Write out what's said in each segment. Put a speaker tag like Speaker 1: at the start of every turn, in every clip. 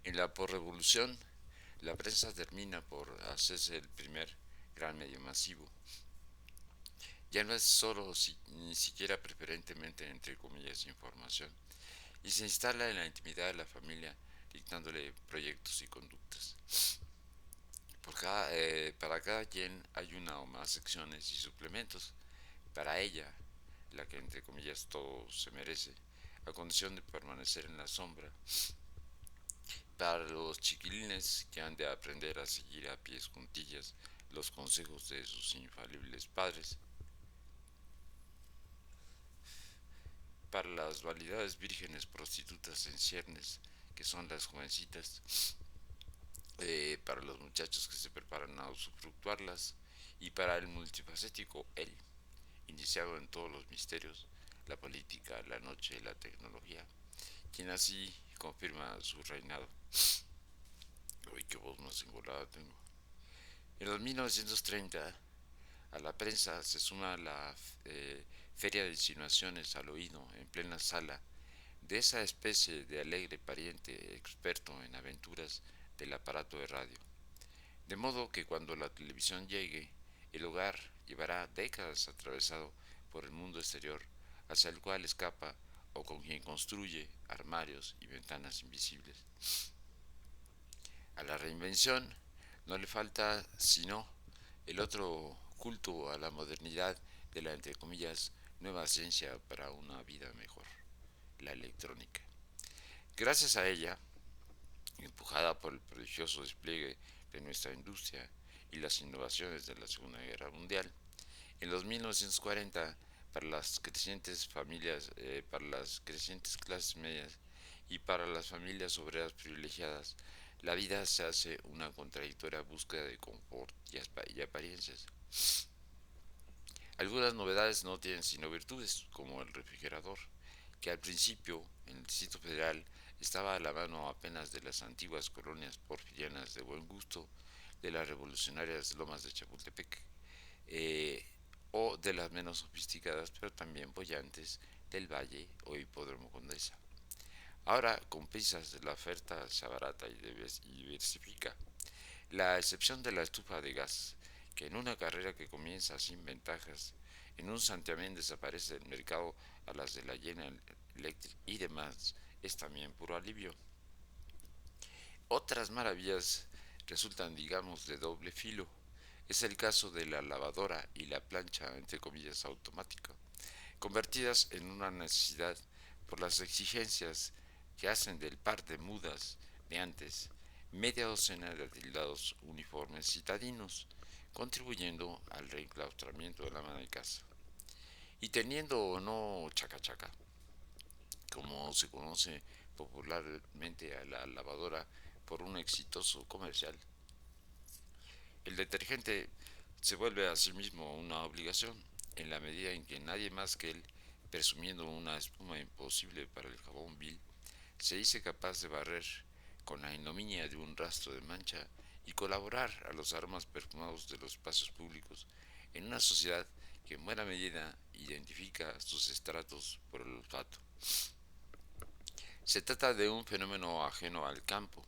Speaker 1: En la posrevolución, la prensa termina por hacerse el primer gran medio masivo. Ya no es solo ni siquiera preferentemente entre comillas información, y se instala en la intimidad de la familia dictándole proyectos y conductas. Para cada quien hay una o más secciones y suplementos. Para ella, la que entre comillas todo se merece, a condición de permanecer en la sombra. Para los chiquilines que han de aprender a seguir a pies juntillas los consejos de sus infalibles padres. Para las validades vírgenes prostitutas en ciernes, que son las jovencitas. Para los muchachos que se preparan a usufructuarlas. Y para el multifacético él, iniciado en todos los misterios, la política, la noche y la tecnología, quien así confirma su reinado. Uy, qué voz más engolada tengo. En los 1930, a la prensa se suma la Feria de Insinuaciones al oído en plena sala de esa especie de alegre pariente experto en aventuras del aparato de radio. De modo que cuando la televisión llegue, el hogar llevará décadas atravesado por el mundo exterior, hacia el cual escapa o con quien construye armarios y ventanas invisibles. A la reinvención no le falta sino el otro culto a la modernidad de la entre comillas nueva ciencia para una vida mejor, la electrónica. Gracias a ella, empujada por el prodigioso despliegue de nuestra industria y las innovaciones de la Segunda Guerra Mundial, en los 1940 para las crecientes familias, para las crecientes clases medias y para las familias obreras privilegiadas, la vida se hace una contradictoria búsqueda de confort y apariencias. Algunas novedades no tienen sino virtudes, como el refrigerador, que al principio en el Distrito Federal estaba a la mano apenas de las antiguas colonias porfirianas de buen gusto, de las revolucionarias lomas de Chapultepec, eh, o de las menos sofisticadas pero también bollantes del Valle o Hipódromo Condesa. Ahora, con prisas, la oferta se abarata y diversifica. La excepción de la estufa de gas, que en una carrera que comienza sin ventajas, en un santiamén desaparece del mercado a las de la General Electric y demás, es también puro alivio. Otras maravillas resultan, digamos, de doble filo. Es el caso de la lavadora y la plancha, entre comillas, automática, convertidas en una necesidad por las exigencias que hacen del par de mudas de antes media docena de atildados uniformes citadinos, contribuyendo al reenclaustramiento de la ama de casa. Y teniendo o no chaca chaca, como se conoce popularmente a la lavadora por un exitoso comercial, el detergente se vuelve a sí mismo una obligación, en la medida en que nadie más que él, presumiendo una espuma imposible para el jabón vil, se dice capaz de barrer con la ignominia de un rastro de mancha y colaborar a los aromas perfumados de los espacios públicos en una sociedad que en buena medida identifica sus estratos por el olfato. Se trata de un fenómeno ajeno al campo,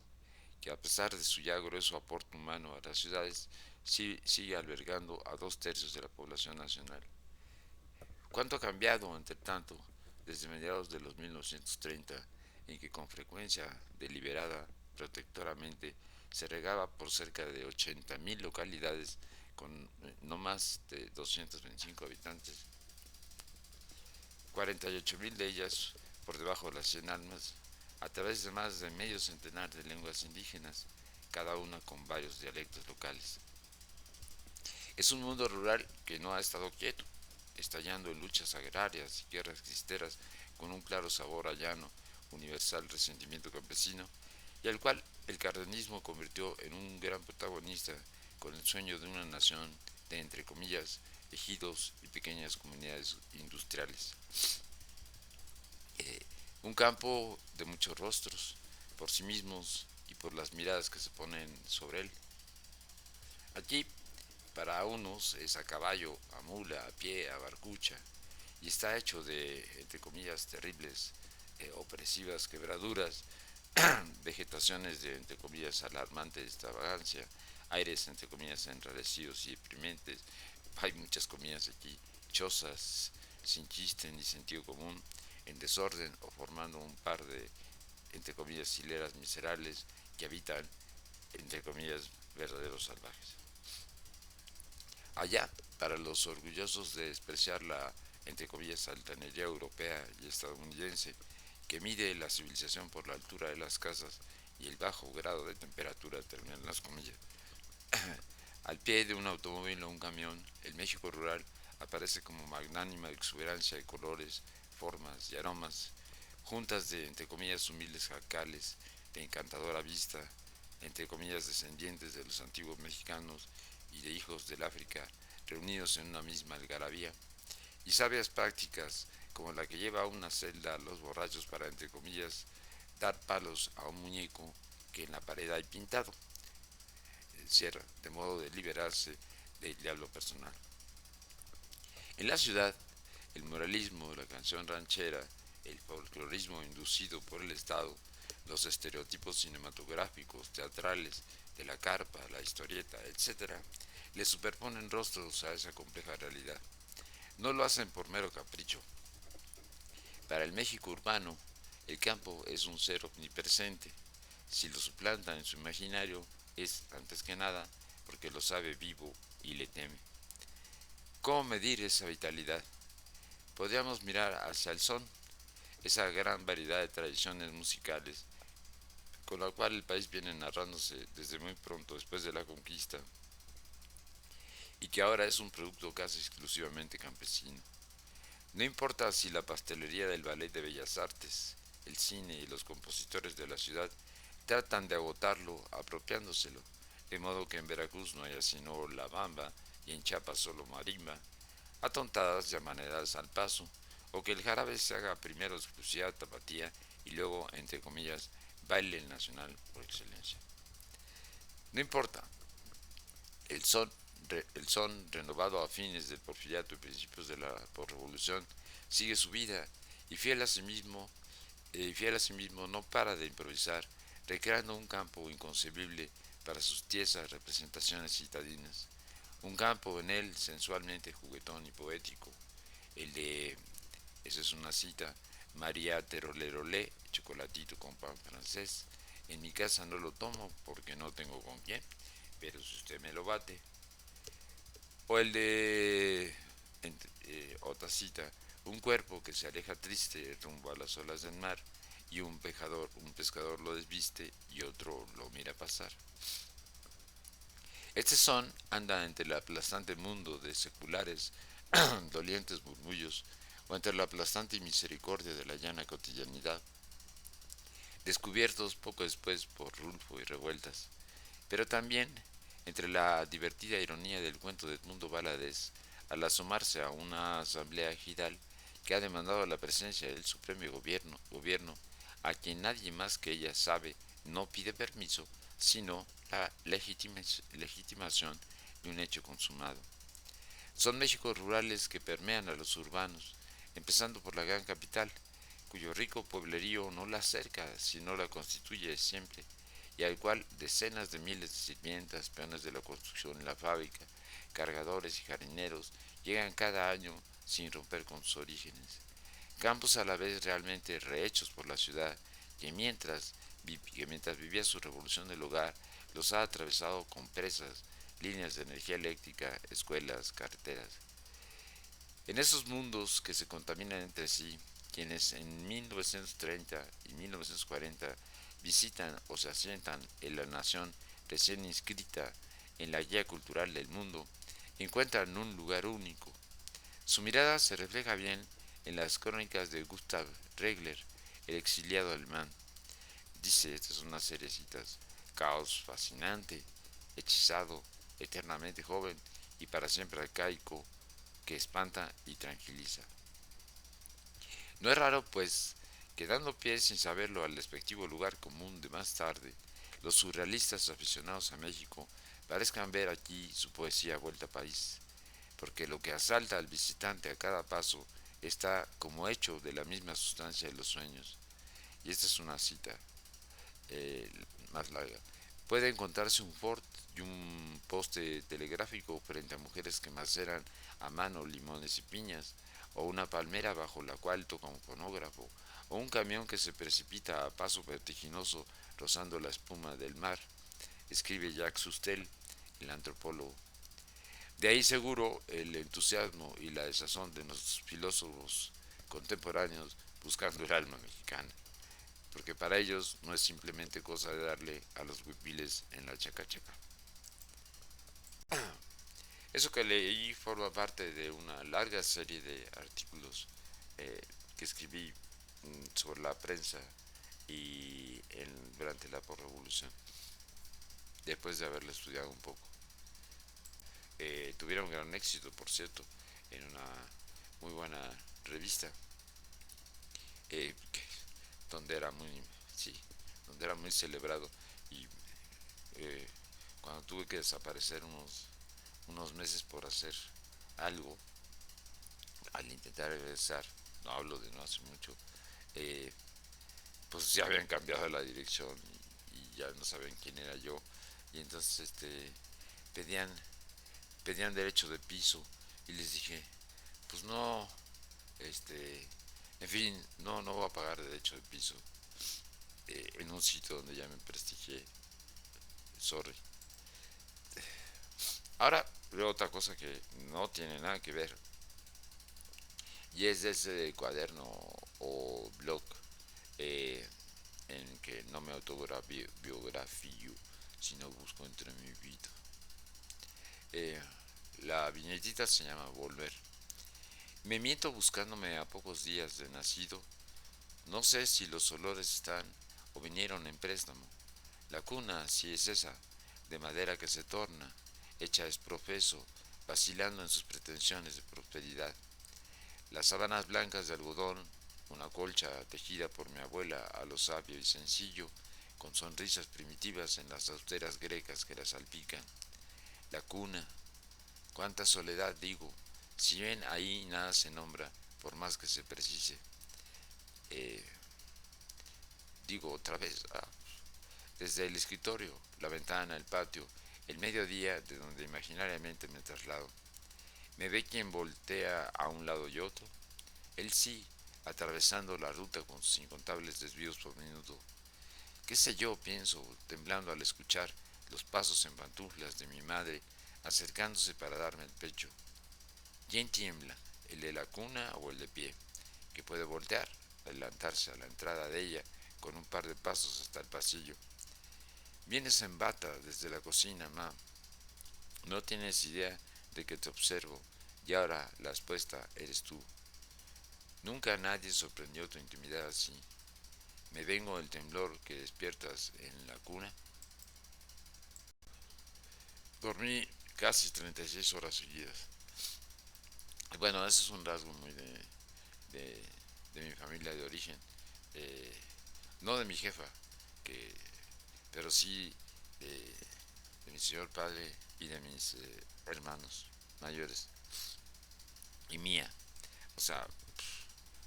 Speaker 1: que a pesar de su ya grueso aporte humano a las ciudades, sigue albergando a 2/3 de la población nacional. ¿Cuánto ha cambiado, entre tanto, desde mediados de los 1930, en que con frecuencia deliberada, protectoramente, se regaba por cerca de 80.000 localidades con no más de 225 habitantes, 48.000 de ellas por debajo de las 100 almas, a través de más de medio centenar de lenguas indígenas, cada una con varios dialectos locales? Es un mundo rural que no ha estado quieto, estallando en luchas agrarias y guerras cristeras con un claro sabor a llano, universal resentimiento campesino, y al cual el cardenismo convirtió en un gran protagonista con el sueño de una nación de, entre comillas, ejidos y pequeñas comunidades industriales. Un campo de muchos rostros, por sí mismos y por las miradas que se ponen sobre él. Aquí, para unos, es a caballo, a mula, a pie, a barcucha, y está hecho de, entre comillas, terribles, opresivas quebraduras vegetaciones de, entre comillas, alarmante extravagancia, aires, entre comillas, enrarecidos y deprimentes. Hay muchas comillas aquí, chozas sin chiste ni sentido común, en desorden o formando un par de, entre comillas, hileras miserables que habitan, entre comillas, verdaderos salvajes. Allá, para los orgullosos de despreciar la, entre comillas, altanería europea y estadounidense, que mide la civilización por la altura de las casas y el bajo grado de temperatura, terminan las comillas. Al pie de un automóvil o un camión, el México rural aparece como magnánima exuberancia de colores, formas y aromas, juntas de, entre comillas, humildes jacales, de encantadora vista, entre comillas, descendientes de los antiguos mexicanos y de hijos del África, reunidos en una misma algarabía, y sabias prácticas como la que lleva a una celda a los borrachos para, entre comillas, dar palos a un muñeco que en la pared hay pintado, cierra, de modo de liberarse del diablo personal. En la ciudad, el moralismo, la canción ranchera, el folclorismo inducido por el Estado, los estereotipos cinematográficos, teatrales, de la carpa, la historieta, etc., le superponen rostros a esa compleja realidad. No lo hacen por mero capricho. Para el México urbano, el campo es un ser omnipresente. Si lo suplanta en su imaginario, es, antes que nada, porque lo sabe vivo y le teme. ¿Cómo medir esa vitalidad? Podríamos mirar hacia el son, esa gran variedad de tradiciones musicales con la cual el país viene narrándose desde muy pronto después de la conquista y que ahora es un producto casi exclusivamente campesino. No importa si la pastelería del Ballet de Bellas Artes, el cine y los compositores de la ciudad tratan de agotarlo apropiándoselo, de modo que en Veracruz no haya sino la bamba y en Chiapas solo marimba, atontadas y amaneras al paso, o que el jarabe se haga primero exclusiva tapatía y luego, entre comillas, baile nacional por excelencia. No importa, el son, el son renovado a fines del porfiriato y principios de la posrevolución sigue su vida y fiel a sí mismo no para de improvisar, recreando un campo inconcebible para sus tiesas representaciones citadinas. Un campo en él sensualmente juguetón y poético, el de, esa es una cita, María Terolerolé, chocolatito con pan francés. En mi casa no lo tomo porque no tengo con quién, pero si usted me lo bate. O el de, otra cita, un cuerpo que se aleja triste rumbo a las olas del mar y un pescador lo desviste y otro lo mira pasar. Este son anda entre el aplastante mundo de seculares, dolientes murmullos, o entre la aplastante misericordia de la llana cotidianidad, descubiertos poco después por Rulfo y Revueltas, pero también entre la divertida ironía del cuento de Edmundo Valadez al asomarse a una asamblea ejidal que ha demandado la presencia del supremo gobierno a quien nadie más que ella sabe no pide permiso, sino la legitimación de un hecho consumado. Son Méxicos rurales que permean a los urbanos, empezando por la gran capital, cuyo rico pueblerío no la cerca, sino la constituye siempre, y al cual decenas de miles de sirvientas, peones de la construcción en la fábrica, cargadores y jardineros llegan cada año sin romper con sus orígenes. Campos a la vez realmente rehechos por la ciudad, que mientras vivía su revolución del hogar, los ha atravesado con presas, líneas de energía eléctrica, escuelas, carreteras. En esos mundos que se contaminan entre sí, quienes en 1930 y 1940 visitan o se asientan en la nación recién inscrita en la guía cultural del mundo, encuentran un lugar único. Su mirada se refleja bien en las crónicas de Gustav Regler, el exiliado alemán. Dice, esta es una serie de citas, caos fascinante, hechizado, eternamente joven y para siempre arcaico, que espanta y tranquiliza. No es raro, pues, que dando pie sin saberlo al despectivo lugar común de más tarde, los surrealistas aficionados a México parezcan ver aquí su poesía vuelta a París, porque lo que asalta al visitante a cada paso está como hecho de la misma sustancia de los sueños. Y esta es una cita. eh, más larga. Puede encontrarse un Ford y un poste telegráfico frente a mujeres que maceran a mano limones y piñas, o una palmera bajo la cual toca un fonógrafo, o un camión que se precipita a paso vertiginoso rozando la espuma del mar, escribe Jacques Sustel, el antropólogo. De ahí seguro el entusiasmo y la desazón de nuestros filósofos contemporáneos buscando el alma mexicana, porque para ellos no es simplemente cosa de darle a los huipiles en la chacachaca. Eso que leí forma parte de una larga serie de artículos eh, que escribí sobre la prensa durante la posrevolución, después de haberla estudiado un poco. Tuvieron gran éxito, por cierto, en una muy buena revista, eh, donde era muy, sí, donde era muy celebrado. Y eh, cuando tuve que desaparecer unos meses por hacer algo, al intentar regresar, no hablo de no hace mucho, eh, pues ya habían cambiado la dirección y ya no sabían quién era yo. Y entonces pedían, pedían derecho de piso y les dije, pues no, este, en fin, no voy a pagar derecho de piso en un sitio donde ya me prestigié, sorry. Ahora veo otra cosa que no tiene nada que ver y es ese cuaderno o blog eh, en que no me autobiografío, sino busco entre mi vida. Eh, la viñetita se llama Volver. Me miento buscándome a pocos días de nacido. No sé si los olores están o vinieron en préstamo. La cuna, si es esa, de madera que se torna, hecha es profeso, vacilando en sus pretensiones de prosperidad. Las sábanas blancas de algodón, una colcha tejida por mi abuela a lo sabio y sencillo, con sonrisas primitivas en las austeras grecas que la salpican. La cuna, cuánta soledad digo, si bien ahí nada se nombra, por más que se precise. Eh, digo otra vez, desde el escritorio, la ventana, el patio, el mediodía de donde imaginariamente me traslado. Me ve quien voltea a un lado y otro. Él sí, atravesando la ruta con sus incontables desvíos por minuto. ¿Qué sé yo? Pienso, temblando al escuchar los pasos en pantuflas de mi madre acercándose para darme el pecho. ¿Quién tiembla? ¿El de la cuna o el de pie? Que puede voltear, adelantarse a la entrada de ella con un par de pasos hasta el pasillo. Vienes en bata desde la cocina, ma. No tienes idea de que te observo y ahora la expuesta eres tú. Nunca nadie sorprendió tu intimidad así. Me vengo el temblor que despiertas en la cuna. Dormí casi 36 horas seguidas. Bueno, ese es un rasgo muy de, de mi familia de origen. Eh, no de mi jefa, que, pero sí de, de mi señor padre y de mis hermanos mayores y mía. O sea,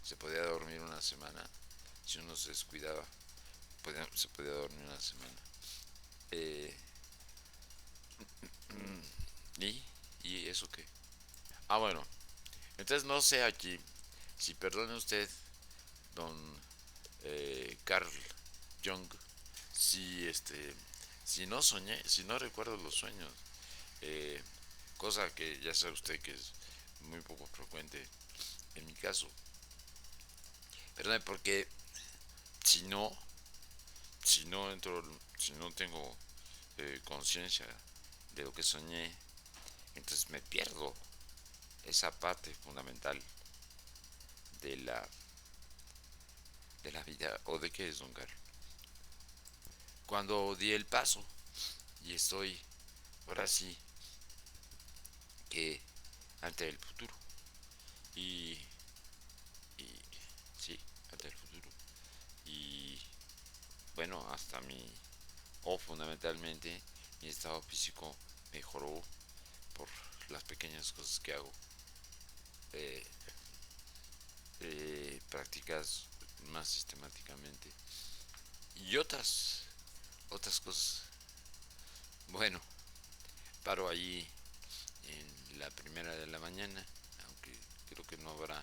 Speaker 1: se podía dormir una semana si uno se descuidaba. Se podía dormir una semana. Eh, ¿Y? ¿Y eso qué? Ah, bueno. Entonces no sé aquí si perdone usted, don Carl Jung, si si no soñé, si no recuerdo los sueños, eh, cosa que ya sabe usted que es muy poco frecuente en mi caso. Perdone, porque si no, si no entro, si no tengo conciencia de lo que soñé, entonces me pierdo esa parte fundamental de la vida. ¿O de qué es, don Carlos? Cuando di el paso y estoy ahora sí que ante el futuro y, y sí, ante el futuro y bueno, hasta o fundamentalmente mi estado físico mejoró por las pequeñas cosas que hago, eh, prácticas más sistemáticamente y otras. otras cosas. Bueno, paro allí en la primera de la mañana, aunque creo que no habrá